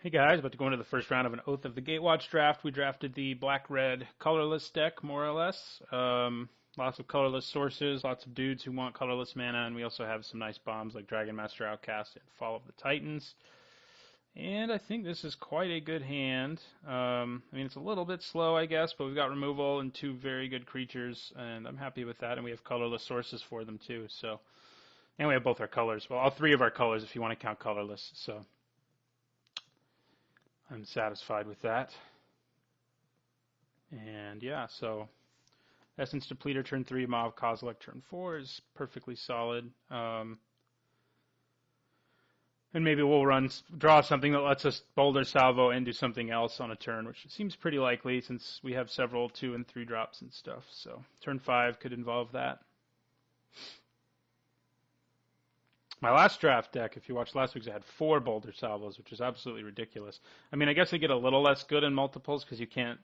Hey guys, about to go into the first round of an Oath of the Gatewatch draft. We drafted the black-red colorless deck, more or less. Lots of colorless sources, lots of dudes who want colorless mana, and we also have some nice bombs like Dragon Master Outcast and Fall of the Titans. And I think this is quite a good hand. I mean, it's a little bit slow, I guess, but we've got removal and two very good creatures, and I'm happy with that, and we have colorless sources for them too. So, and we have both our colors. Well, all three of our colors if you want to count colorless. So I'm satisfied with that. And yeah, so Essence Depleter turn 3, Mav Kozilek turn 4 is perfectly solid. And maybe we'll draw something that lets us Boulder Salvo and do something else on a turn, which seems pretty likely since we have several 2 and 3 drops and stuff. So turn 5 could involve that. My last draft deck, if you watched last week's, I had 4 Boulder Salvos, which is absolutely ridiculous. I mean, I guess they get a little less good in multiples because you can't,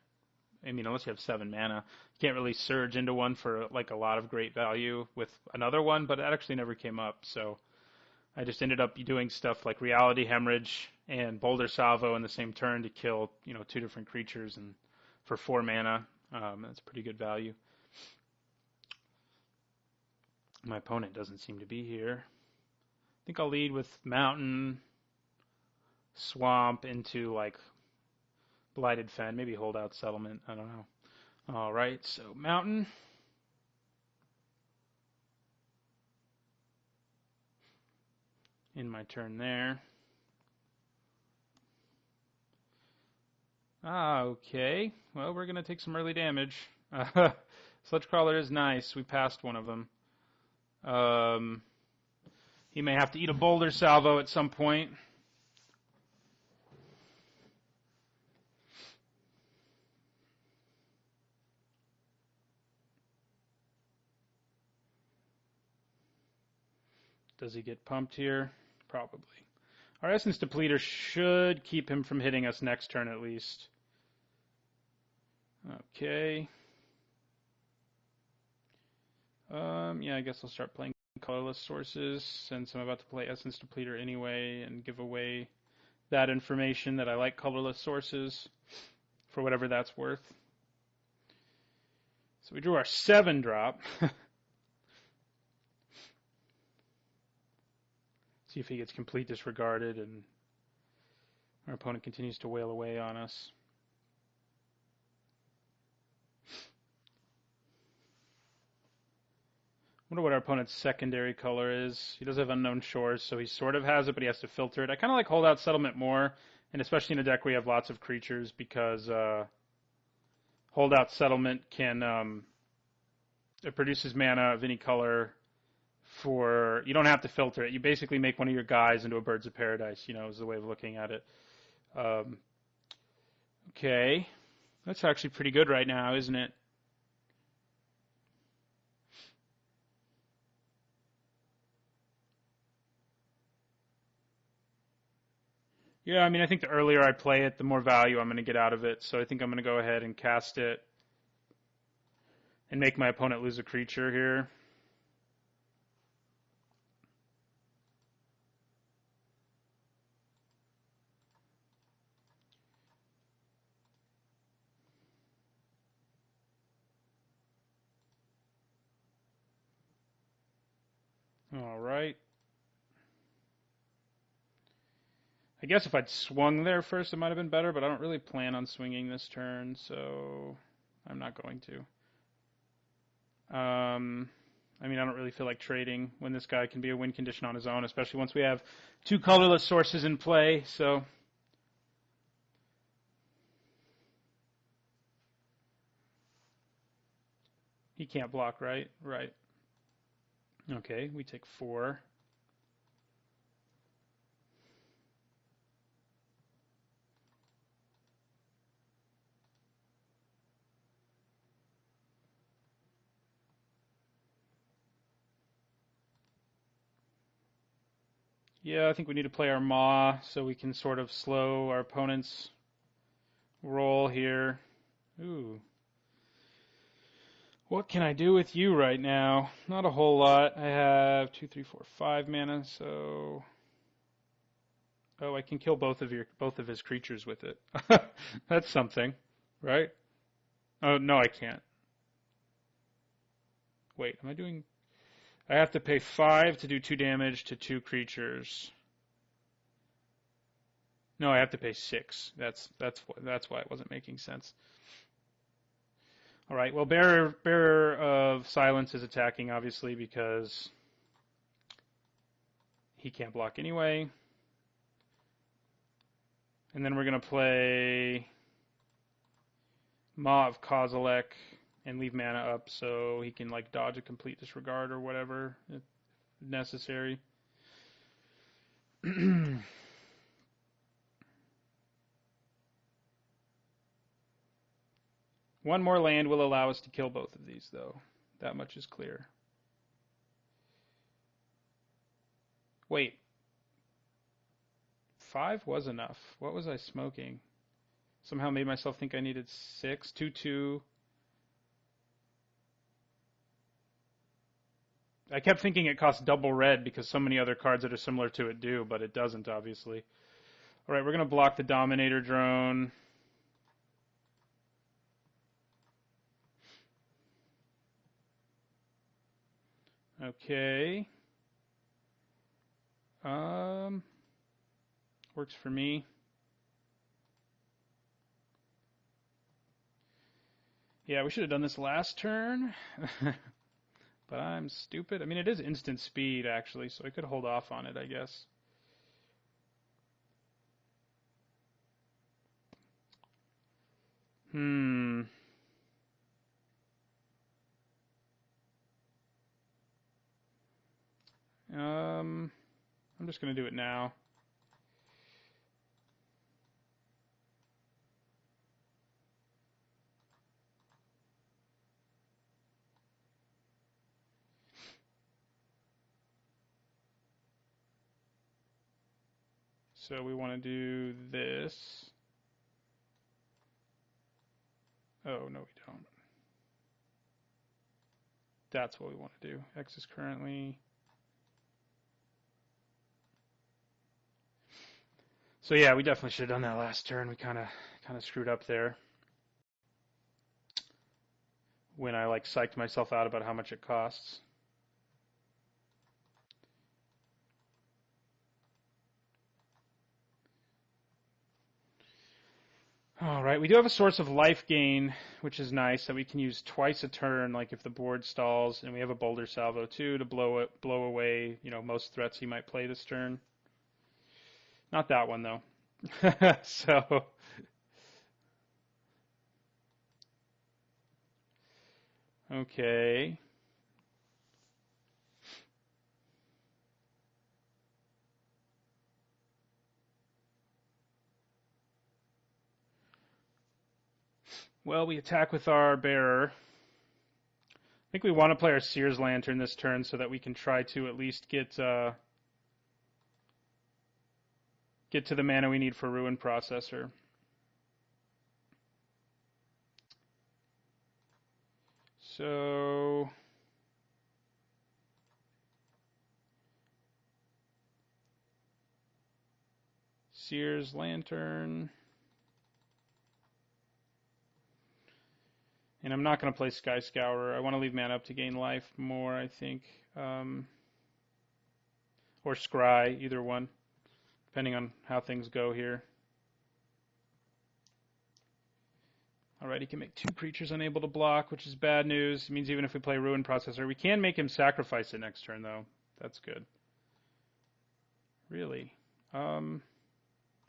I mean, unless you have 7 mana, you can't really surge into one for like a lot of great value with another one, but it actually never came up. So I just ended up doing stuff like Reality Hemorrhage and Boulder Salvo in the same turn to kill, 2 different creatures and for 4 mana. That's pretty good value. My opponent doesn't seem to be here. I think I'll lead with Mountain, Swamp into like Blighted Fen, maybe Holdout Settlement, I don't know. All right, so Mountain. In my turn there. Okay. Well, we're going to take some early damage. Sledgecrawler is nice. We passed one of them. He may have to eat a Boulder Salvo at some point. Does he get pumped here? Probably. Our Essence Depleter should keep him from hitting us next turn at least. Okay. Yeah, I guess I'll start playing colorless sources since I'm about to play Essence Depleter anyway and give away that information that I like colorless sources for whatever that's worth. So we drew our 7 drop. See if he gets complete disregarded and our opponent continues to wail away on us. I wonder what our opponent's secondary color is. He does have Unknown Shores, so he sort of has it, but he has to filter it. I kind of like Holdout Settlement more, and especially in a deck where you have lots of creatures, because Holdout Settlement can it produces mana of any color for, you don't have to filter it. You basically make one of your guys into a Birds of Paradise, is the way of looking at it. Okay. That's actually pretty good right now, isn't it? Yeah, I mean, I think the earlier I play it, the more value I'm going to get out of it. So I think I'm going to go ahead and cast it and make my opponent lose a creature here. All right. I guess if I'd swung there first, it might have been better, but I don't really plan on swinging this turn, so I'm not going to. I mean, I don't really feel like trading when this guy can be a win condition on his own, especially once we have 2 colorless sources in play, so. He can't block, right? Right. Okay, we take 4. Yeah, I think we need to play our Maw so we can sort of slow our opponent's roll here. Ooh. What can I do with you right now? Not a whole lot. I have 2, 3, 4, 5 mana, so Oh, I can kill both of his creatures with it. That's something, right? Oh no, I can't. Wait, am I doing? I have to pay 5 to do 2 damage to 2 creatures. No, I have to pay 6. That's why it wasn't making sense. All right. Well, bearer of silence is attacking obviously because he can't block anyway. And then we're gonna play Maw of Kozilek and leave mana up so he can like dodge a complete disregard or whatever if necessary. One more land will allow us to kill both of these, though. That much is clear. Wait. 5 was enough. What was I smoking? Somehow made myself think I needed 6. 2, 2. I kept thinking it cost double red because so many other cards that are similar to it do, but it doesn't, obviously. All right, we're going to block the Dominator drone. Okay. Works for me. Yeah, we should have done this last turn. But I'm stupid. I mean, it is instant speed, actually, so I could hold off on it, I guess. I'm just going to do it now. So we want to do this. Oh, no, we don't. That's what we want to do. X is currently... So yeah, we definitely should have done that last turn. We kind of screwed up there. When I like psyched myself out about how much it costs. All right, we do have a source of life gain, which is nice, that we can use twice a turn, like if the board stalls, and we have a Boulder Salvo too to blow away, most threats he might play this turn. Not that one though. So, okay. Well, we attack with our bearer. I think we want to play our Seer's Lantern this turn so that we can try to at least get to the mana we need for Ruin Processor. So Seer's Lantern. And I'm not going to play Sky Scourer. I want to leave mana up to gain life more, I think. Or Scry, either one, depending on how things go here. Alright, he can make 2 creatures unable to block, which is bad news. It means even if we play Ruin Processor, we can make him sacrifice it next turn, though. That's good. Really. I'm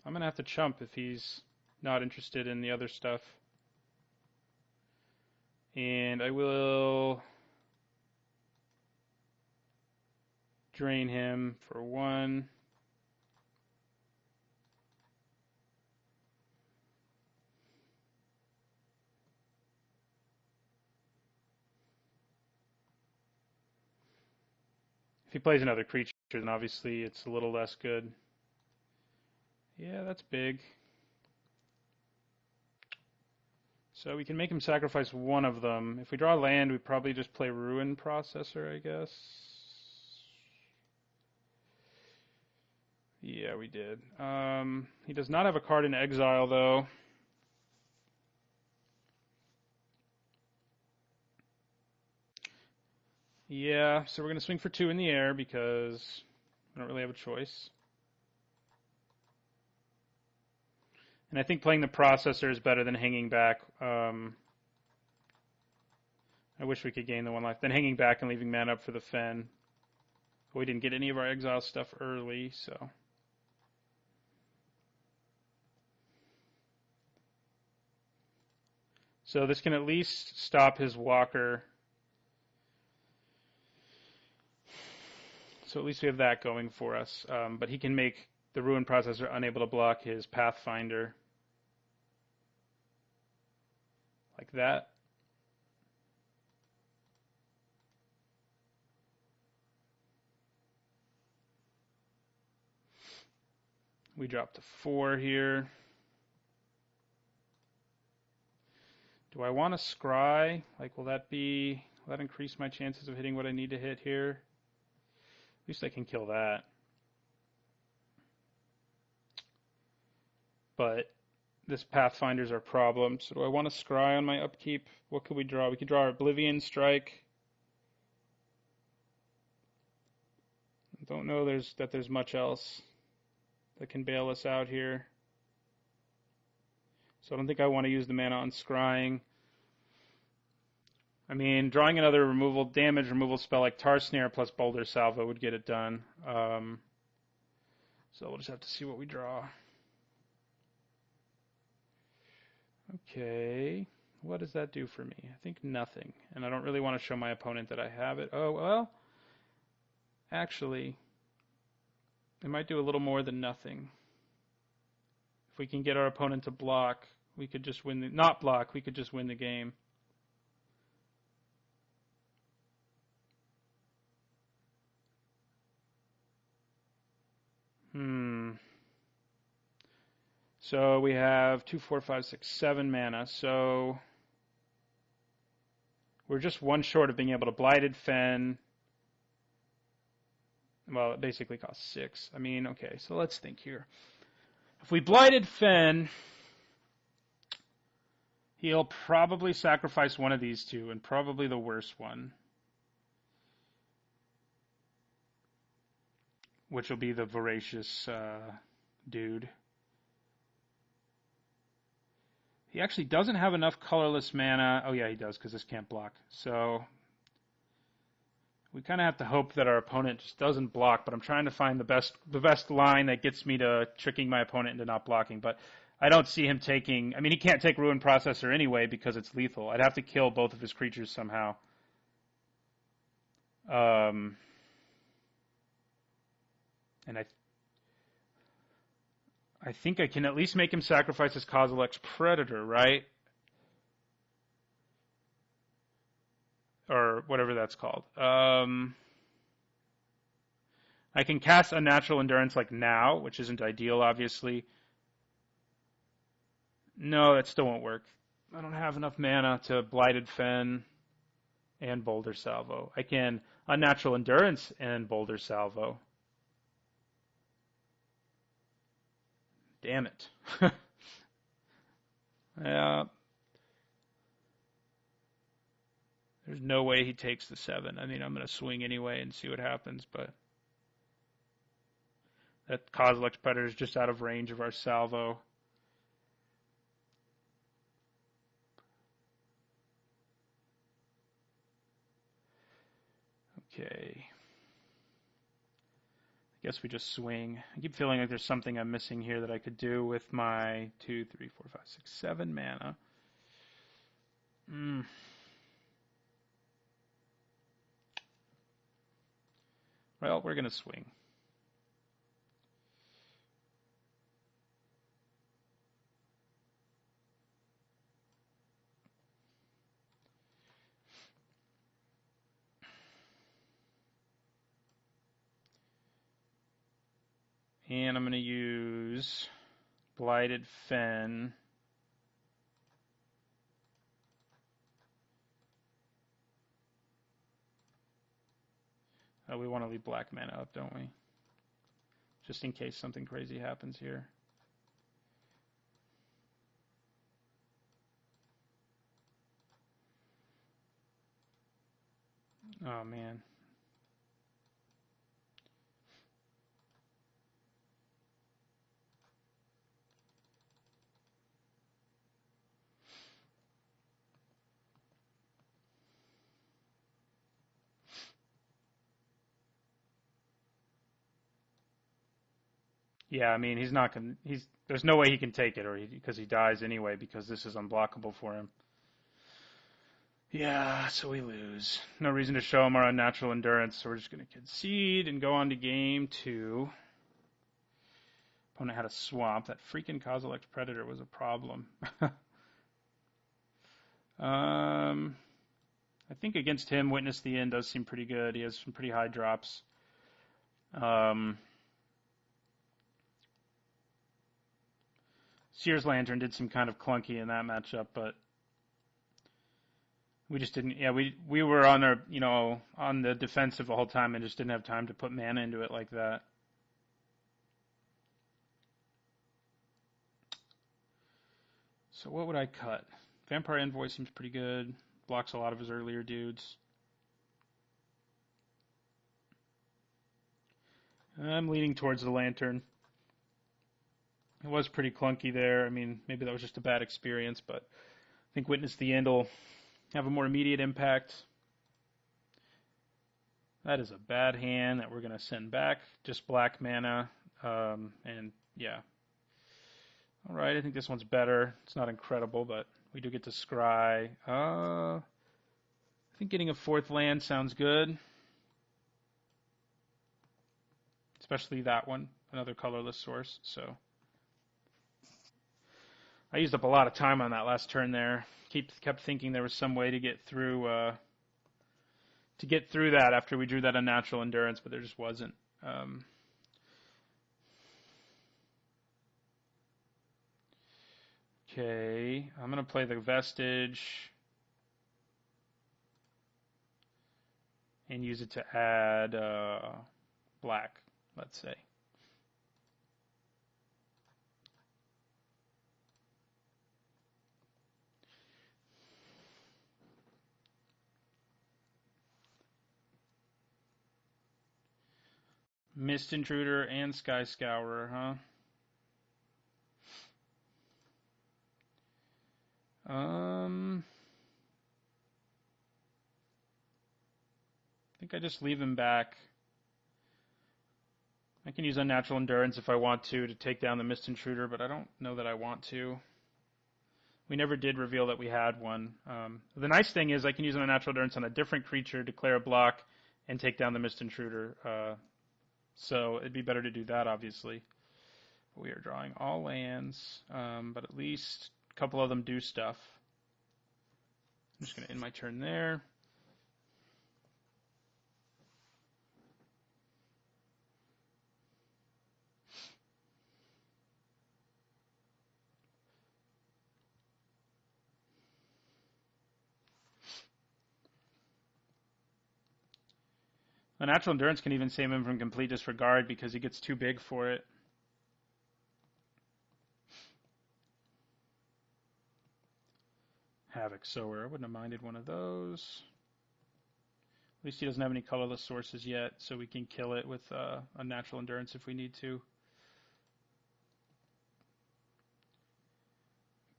going to have to chump if he's not interested in the other stuff. And I will drain him for 1. If he plays another creature, then obviously it's a little less good. Yeah, that's big. So we can make him sacrifice one of them. If we draw land, we probably just play Ruin Processor, I guess. Yeah, we did. He does not have a card in exile, though. Yeah, so we're going to swing for 2 in the air because we don't really have a choice. And I think playing the processor is better than hanging back. I wish we could gain the 1 life. Then hanging back and leaving mana up for the Fen. We didn't get any of our exile stuff early, so. So this can at least stop his Walker. So at least we have that going for us. But he can make the Ruin Processor unable to block his Pathfinder. Like that. We drop to 4 here. Do I want to scry? Like, will that increase my chances of hitting what I need to hit here? At least I can kill that. But this Pathfinder's our problem. So do I want to scry on my upkeep? What could we draw? We could draw our Oblivion Strike. Don't know that there's much else that can bail us out here. So I don't think I want to use the mana on scrying. I mean, drawing another damage removal spell like Tar Snare plus Boulder Salvo would get it done. So we'll just have to see what we draw. Okay, what does that do for me? I think nothing. And I don't really want to show my opponent that I have it. Oh, well, actually, it might do a little more than nothing. If we can get our opponent to block, we could just win not block, we could just win the game. So we have 2, 4, 5, 6, 7 mana. So we're just 1 short of being able to Blighted Fen. Well, it basically costs 6. I mean, okay, so let's think here. If we Blighted Fen, he'll probably sacrifice one of these 2, and probably the worst one, which will be the Voracious dude. He actually doesn't have enough colorless mana. Oh, yeah, he does, because this can't block. So we kind of have to hope that our opponent just doesn't block, but I'm trying to find the best line that gets me to tricking my opponent into not blocking. But I don't see him taking... I mean, he can't take Ruin Processor anyway because it's lethal. I'd have to kill both of his creatures somehow. And I think I can at least make him sacrifice his Kozilek's Predator, right? Or whatever that's called. I can cast Unnatural Endurance like now, which isn't ideal, obviously. No, that still won't work. I don't have enough mana to Blighted Fen and Boulder Salvo. I can Unnatural Endurance and Boulder Salvo. Damn it. Yeah. There's no way he takes the 7. I mean, I'm going to swing anyway and see what happens, but that Kozilek's Predator is just out of range of our salvo. Okay. I guess we just swing. I keep feeling like there's something I'm missing here that I could do with my 2, 3, 4, 5, 6, 7 mana. Well, we're going to swing. And I'm going to use Blighted Fen. We want to leave black mana up, don't we? just in case something crazy happens here. Oh, man. Yeah, I mean, he's not going to, there's no way he can take it because he dies anyway because this is unblockable for him. Yeah, so we lose. No reason to show him our unnatural endurance, so we're just going to concede and go on to game 2. Opponent had a swamp. That freaking Kozilek's Predator was a problem. I think against him, Witness the End does seem pretty good. He has some pretty high drops. Sears Lantern did seem kind of clunky in that matchup, but we just didn't. Yeah, we were on our, on the defensive the whole time and just didn't have time to put mana into it like that. So what would I cut? Vampire Envoy seems pretty good. Blocks a lot of his earlier dudes. I'm leaning towards the Lantern. It was pretty clunky there. I mean, maybe that was just a bad experience, but I think Witness the End will have a more immediate impact. That is a bad hand that we're going to send back. Just black mana. And yeah. All right, I think this one's better. It's not incredible, but we do get to scry. I think getting a 4th land sounds good. Especially that one, another colorless source. So I used up a lot of time on that last turn there. Kept thinking there was some way to get through that after we drew that unnatural endurance, but there just wasn't. Okay, I'm going to play the Vestige and use it to add black, let's say. Mist Intruder and Sky Scourer, huh? I think I just leave him back. I can use Unnatural Endurance if I want to take down the Mist Intruder, but I don't know that I want to. We never did reveal that we had one. The nice thing is I can use an Unnatural Endurance on a different creature, declare a block, and take down the Mist Intruder. So it'd be better to do that, obviously. We are drawing all lands, but at least a couple of them do stuff. I'm just going to end my turn there. Unnatural Endurance can even save him from complete disregard because he gets too big for it. Havoc Sower. I wouldn't have minded one of those. At least he doesn't have any colorless sources yet, so we can kill it with Unnatural Endurance if we need to.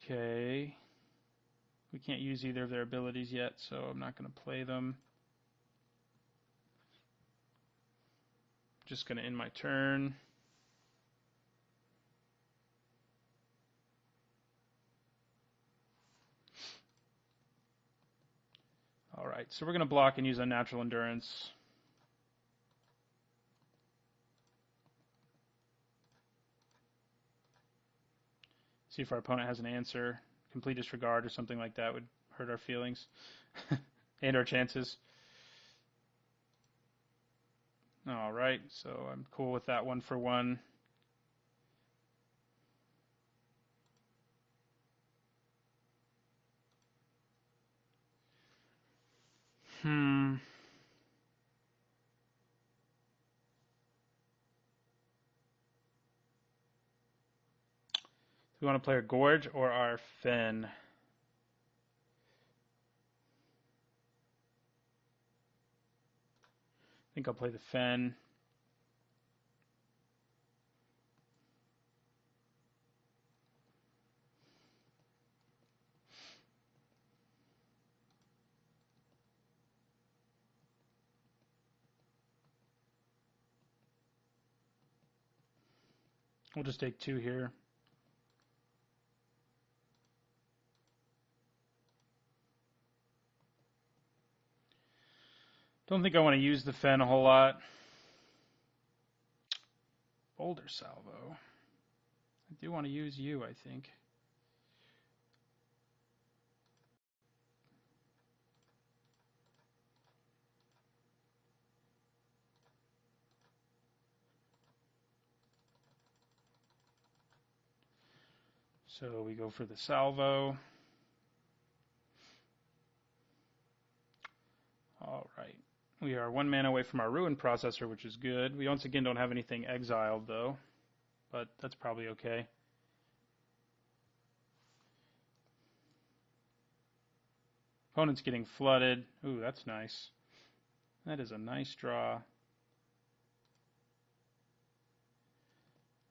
Okay. We can't use either of their abilities yet, so I'm not going to play them. Just going to end my turn. All right, so we're going to block and use Unnatural Endurance. See if our opponent has an answer. Complete disregard or something like that would hurt our feelings and our chances. All right, so I'm cool with that 1 for 1. we want to play our Gorge or our Fen? I think I'll play the Fen. We'll just take 2 here. Don't think I want to use the Fen a whole lot. Boulder Salvo. I do want to use you, I think. So we go for the Salvo. All right. We are 1 mana away from our Ruin Processor, which is good. We once again don't have anything exiled, though, but that's probably okay. Opponent's getting flooded. Ooh, that's nice. That is a nice draw.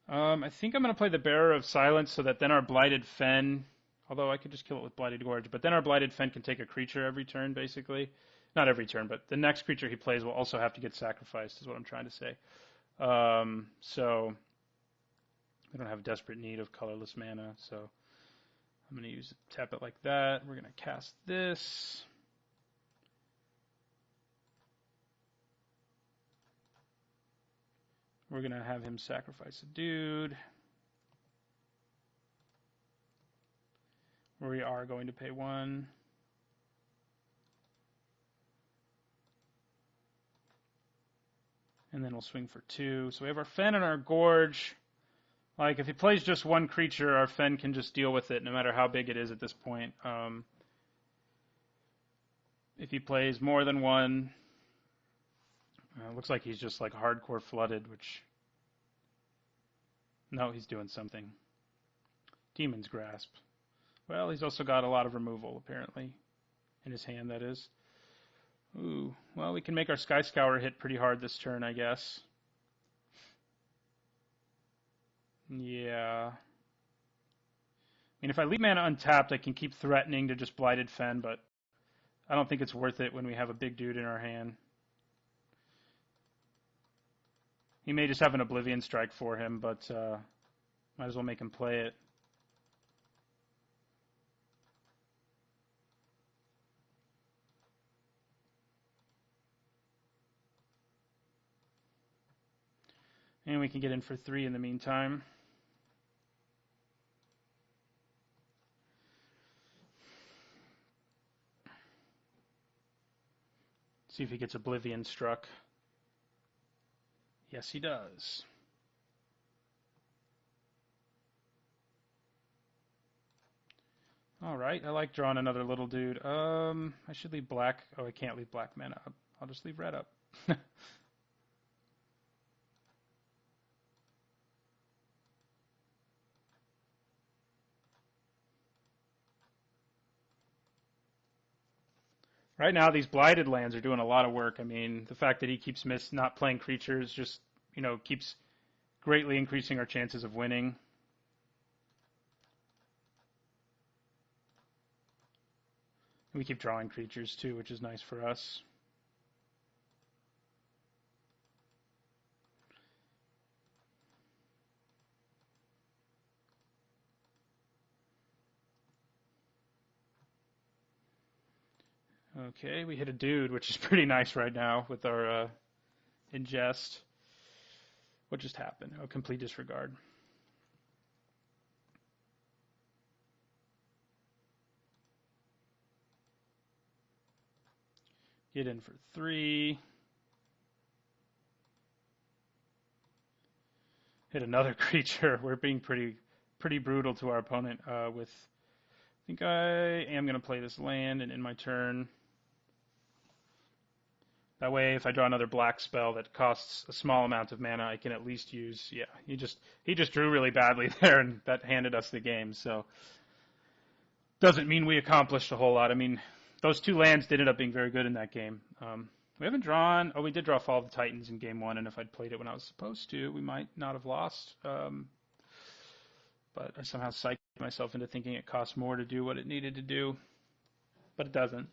I think I'm going to play the Bearer of Silence so that then our Blighted Fen, although I could just kill it with Blighted Gorge, but then our Blighted Fen can take a creature every turn, basically. Not every turn, but the next creature he plays will also have to get sacrificed, is what I'm trying to say. So we don't have desperate need of colorless mana, so I'm going to tap it like that. We're going to cast this. We're going to have him sacrifice a dude. We are going to pay 1. And then we'll swing for 2. So we have our Fen and our Gorge. Like, if he plays just 1 creature, our Fen can just deal with it, no matter how big it is at this point. If he plays more than 1, looks like he's just like hardcore flooded, which... No, he's doing something. Demon's Grasp. Well, he's also got a lot of removal, apparently. In his hand, that is. Ooh, well, we can make our Sky Scour hit pretty hard this turn, I guess. Yeah. I mean, if I leave mana untapped, I can keep threatening to just Blighted Fen, but I don't think it's worth it when we have a big dude in our hand. He may just have an Oblivion Strike for him, but might as well make him play it. And we can get in for 3 in the meantime. See if he gets Oblivion Struck. Yes, he does. All right, I like drawing another little dude. I should leave black. Oh, I can't leave black mana up. I'll just leave red up. Right now, these blighted lands are doing a lot of work. I mean, the fact that he keeps not playing creatures just, keeps greatly increasing our chances of winning. We keep drawing creatures too, which is nice for us. Okay, we hit a dude, which is pretty nice right now with our ingest. What just happened? Oh, complete disregard. Get in for 3. Hit another creature. We're being pretty brutal to our opponent with... I think I am going to play this land and end my turn. That way, if I draw another black spell that costs a small amount of mana, I can at least use. Yeah, he just drew really badly there, and that handed us the game. So doesn't mean we accomplished a whole lot. I mean, those two lands did end up being very good in that game. We haven't drawn. Oh, we did draw Fall of the Titans in game one, and if I'd played it when I was supposed to, we might not have lost. But I somehow psyched myself into thinking it cost more to do what it needed to do, but it doesn't.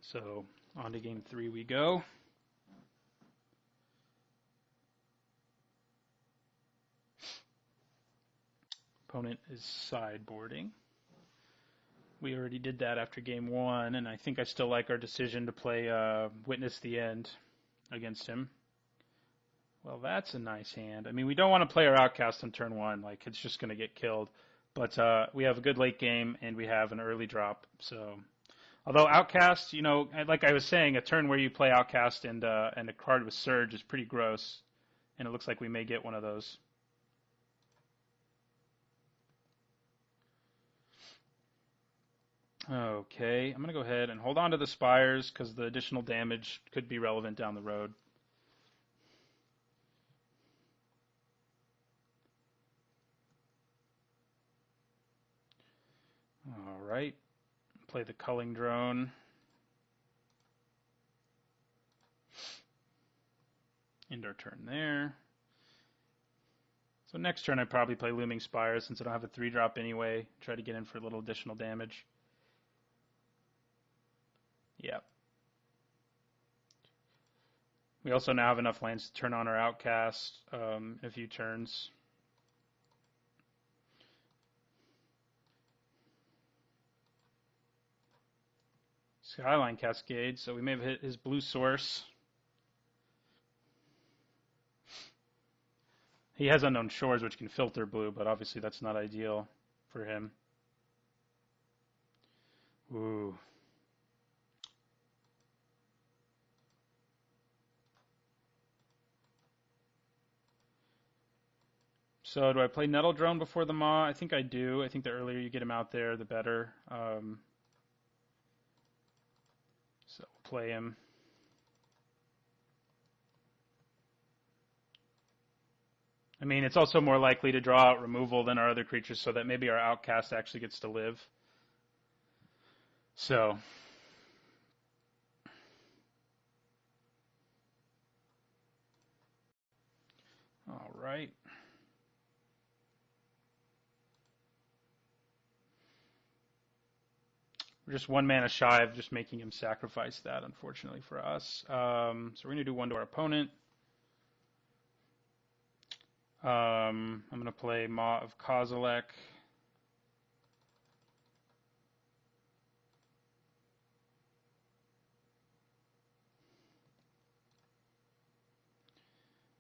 So on to game three we go. Opponent is sideboarding. We already did that after game one, and I think I still like our decision to play Witness the End against him. Well, that's a nice hand. I mean, we don't want to play our Outcast on turn one. Like, it's just going to get killed. But we have a good late game, and we have an early drop. So, although Outcast, like I was saying, a turn where you play Outcast and a card with Surge is pretty gross. And it looks like we may get one of those. Okay, I'm going to go ahead and hold on to the Spires because the additional damage could be relevant down the road. All right, play the Culling Drone. End our turn there. So next turn I probably play Looming Spire since I don't have a 3-drop anyway. Try to get in for a little additional damage. Yep. We also now have enough lands to turn on our Outcast in a few turns. Skyline Cascade, so we may have hit his blue source. He has Unknown Shores, which can filter blue, but obviously that's not ideal for him. Ooh. So do I play Nettle Drone before the Maw? I think I do. I think the earlier you get him out there, the better. So we'll play him. I mean, it's also more likely to draw out removal than our other creatures, so that maybe our Outcast actually gets to live. So all right. We're just 1 mana shy of just making him sacrifice that, unfortunately for us. So we're going to do 1 to our opponent. I'm going to play Maw of Kozilek.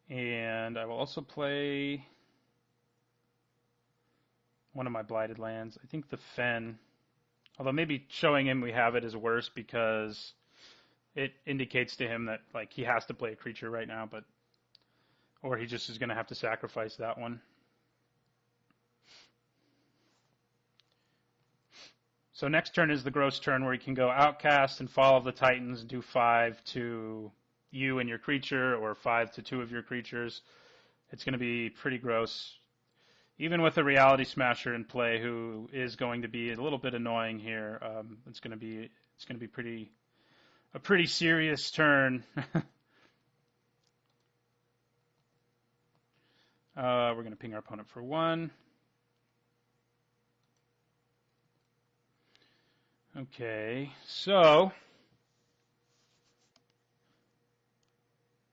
And I will also play one of my Blighted Lands. I think the Fen. Although maybe showing him we have it is worse because it indicates to him that like he has to play a creature right now, or he just is going to have to sacrifice that one. So next turn is the gross turn where he can go Outcast and Fall of the Titans and do 5 to you and your creature, or 5 to 2 of your creatures. It's going to be pretty gross. Even with a Reality Smasher in play, who is going to be a little bit annoying here, it's going to be a pretty serious turn. We're going to ping our opponent for 1. Okay, so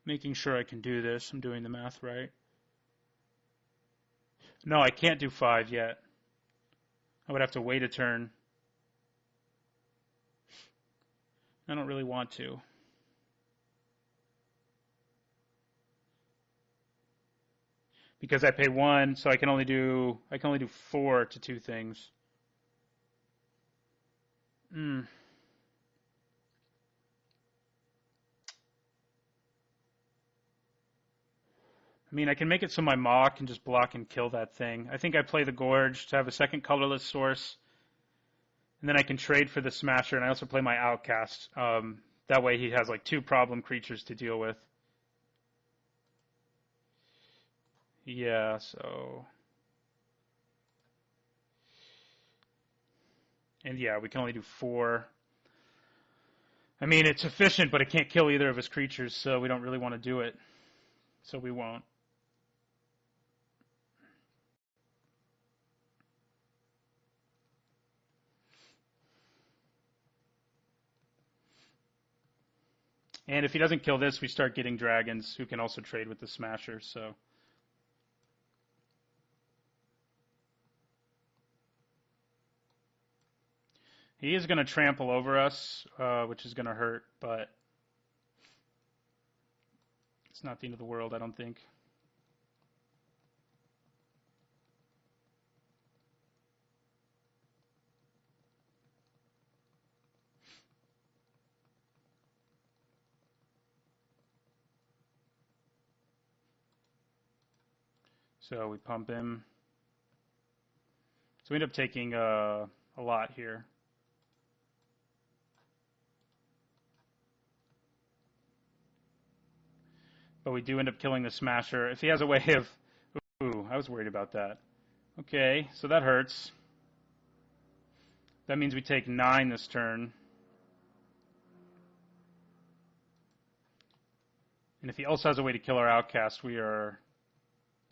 making sure I can do this. I'm doing the math right. No, I can't do 5 yet. I would have to wait a turn. I don't really want to. Because I pay 1, so I can only do 4 to 2 things. I mean, I can make it so my Maw can just block and kill that thing. I think I play the Gorge to have a second colorless source. And then I can trade for the Smasher, and I also play my Outcast. That way he has like 2 problem creatures to deal with. Yeah, so... And yeah, we can only do 4. I mean, it's efficient, but it can't kill either of his creatures, so we don't really want to do it. So we won't. And if he doesn't kill this, we start getting dragons who can also trade with the Smasher, so... He is going to trample over us, which is going to hurt, but it's not the end of the world, I don't think. So we pump him. So we end up taking a lot here. But we do end up killing the Smasher. If he has a way of... Ooh, I was worried about that. Okay, so that hurts. That means we take 9 this turn. And if he also has a way to kill our Outcast, we are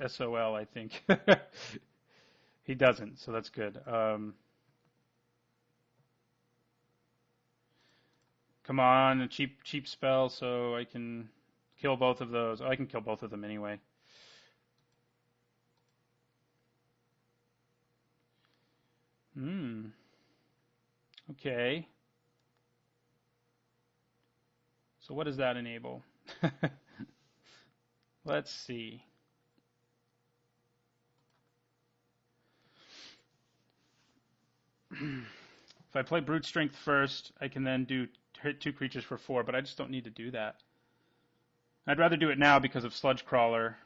SOL, I think. He doesn't, so that's good. Come on, a cheap spell, so I can kill both of those. Oh, I can kill both of them anyway. Okay. So what does that enable? Let's see. If I play Brute Strength first, I can then hit 2 creatures for 4, but I just don't need to do that. I'd rather do it now because of Sludge Crawler.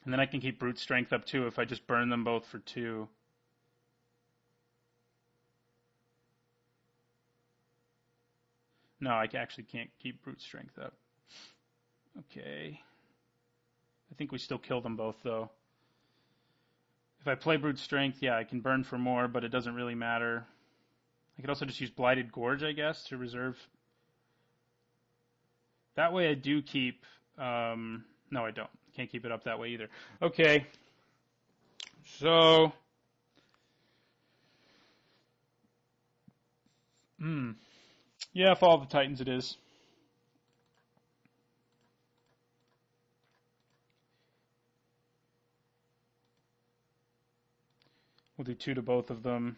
And then I can keep Brute Strength up too if I just burn them both for 2. No, I actually can't keep Brute Strength up. Okay. I think we still kill them both, though. If I play Brute Strength, yeah, I can burn for more, but it doesn't really matter. I could also just use Blighted Gorge, I guess, to reserve. That way I do keep... no, I don't. Can't keep it up that way either. Okay. So... Yeah, Fall of the Titans it is. We'll do 2 to both of them.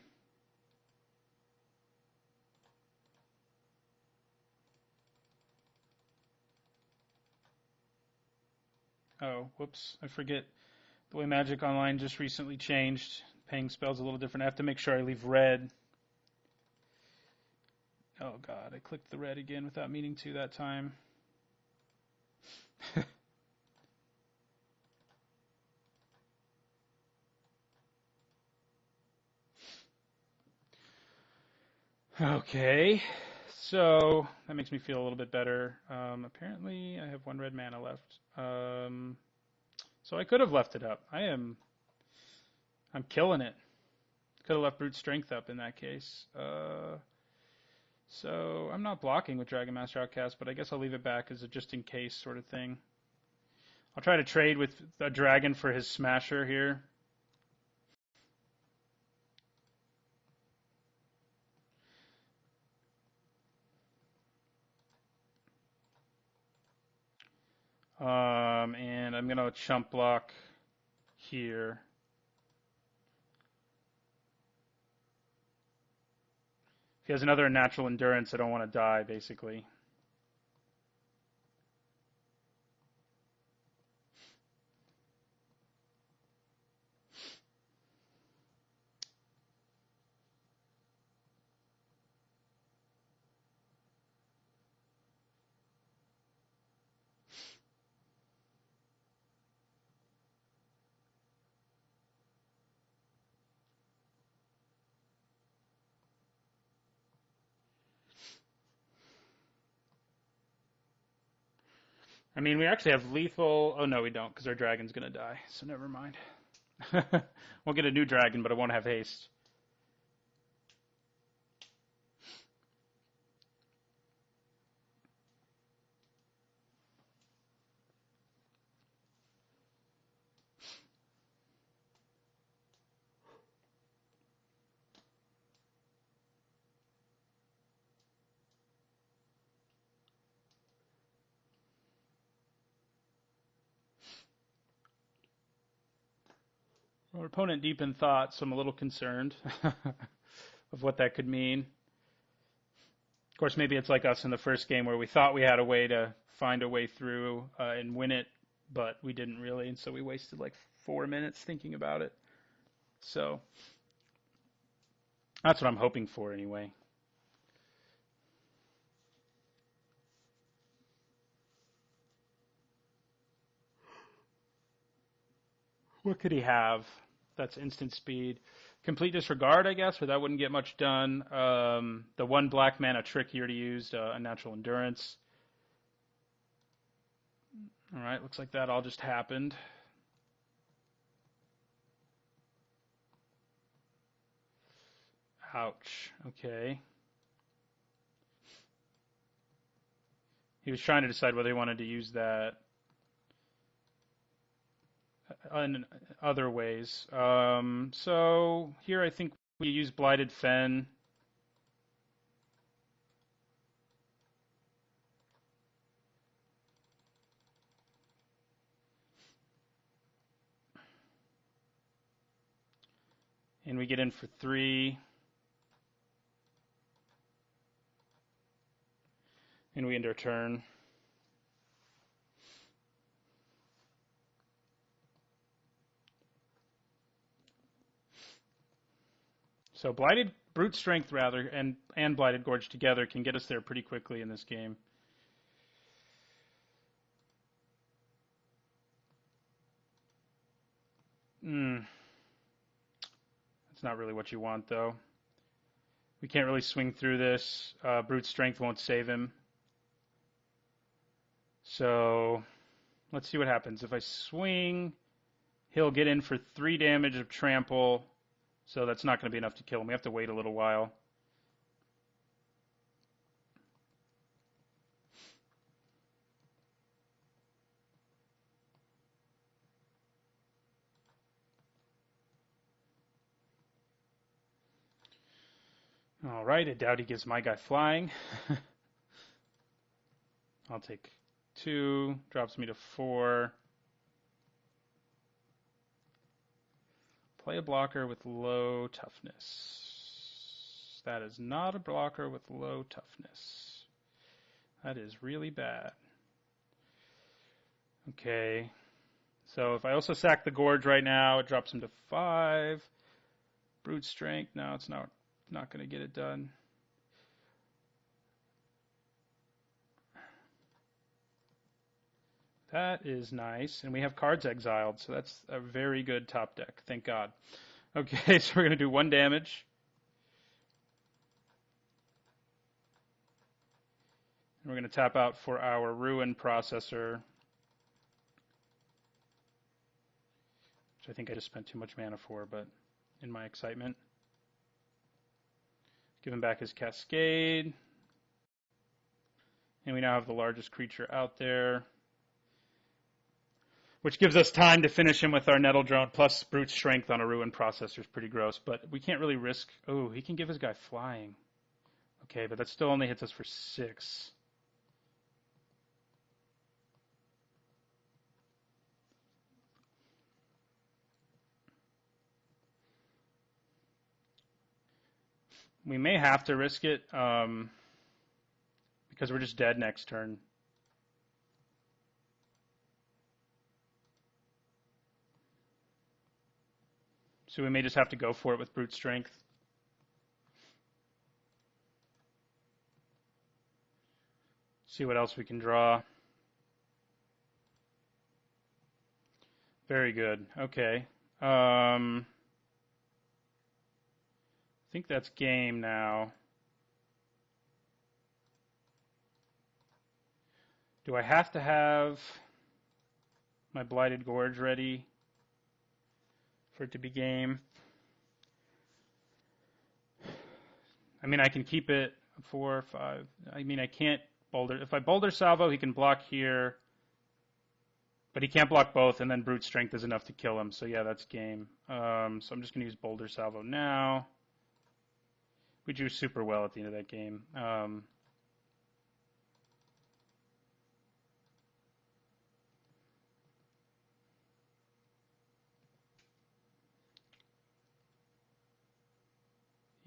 Oh, whoops. I forget. The way Magic Online just recently changed. Paying spells a little different. I have to make sure I leave red. Oh, God. I clicked the red again without meaning to that time. Okay. So that makes me feel a little bit better. Apparently, I have 1 red mana left. So I could have left it up. I'm killing it. Could have left Brute Strength up in that case. So I'm not blocking with Dragon Master Outcast, but I guess I'll leave it back as a just in case sort of thing. I'll try to trade with a dragon for his Smasher here. And I'm going to chump block here. If he has another natural endurance, I don't want to die, basically. I mean, we actually have lethal. Oh no, we don't, because our dragon's gonna die. So never mind. We'll get a new dragon, but it won't have haste. Our opponent deep in thought, so I'm a little concerned of what that could mean. Of course, maybe it's like us in the first game where we thought we had a way to find a way through and win it, but we didn't really, and so we wasted like 4 minutes thinking about it. So that's what I'm hoping for anyway. What could he have? That's instant speed. Complete disregard, I guess, or that wouldn't get much done. The one black mana trick here to use, unnatural endurance. All right, looks like that all just happened. Ouch. Okay. He was trying to decide whether he wanted to use that in other ways. So here I think we use Blighted Fen. And we get in for 3. And we end our turn. So Blighted Brute Strength rather and Blighted Gorge together can get us there pretty quickly in this game. That's not really what you want though. We can't really swing through this. Brute Strength won't save him. So let's see what happens. If I swing, he'll get in for 3 damage of trample. So that's not going to be enough to kill him. We have to wait a little while. All right, I doubt he gives my guy flying. I'll take 2, drops me to 4. Play a blocker with low toughness. That is not a blocker with low toughness. That is really bad. Okay. So if I also sack the Gorge right now, it drops him to 5. Brute Strength. No, it's not going to get it done. That is nice. And we have cards exiled, so that's a very good top deck. Thank God. Okay, so we're going to do 1 damage. And we're going to tap out for our Ruin Processor, which I think I just spent too much mana for, but in my excitement. Give him back his Cascade. And we now have the largest creature out there, which gives us time to finish him with our Nettle Drone, plus Brute Strength on a Ruin Processor is pretty gross, but we can't really risk... Oh, he can give his guy flying. Okay, but that still only hits us for 6. We may have to risk it because we're just dead next turn. So we may just have to go for it with Brute Strength. See what else we can draw. Very good. Okay. I think that's game now. Do I have to have my Blighted Gorge ready for it to be game? I mean, I can keep it 4 or 5. I mean, I can't Boulder. If I Boulder Salvo, he can block here. But he can't block both, and then Brute Strength is enough to kill him. So yeah, that's game. So I'm just going to use Boulder Salvo now. We drew super well at the end of that game.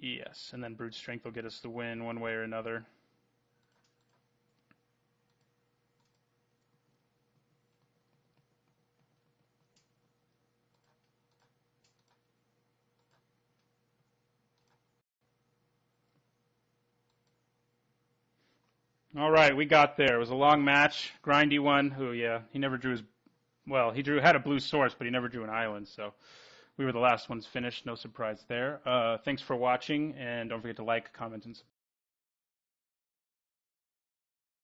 Yes, and then Brute Strength will get us the win one way or another. All right, we got there. It was a long match, grindy one. Oh yeah, he never drew his. Well, he had a blue source, but he never drew an island. So we were the last ones finished. No surprise there. Thanks for watching, and don't forget to like, comment, and subscribe.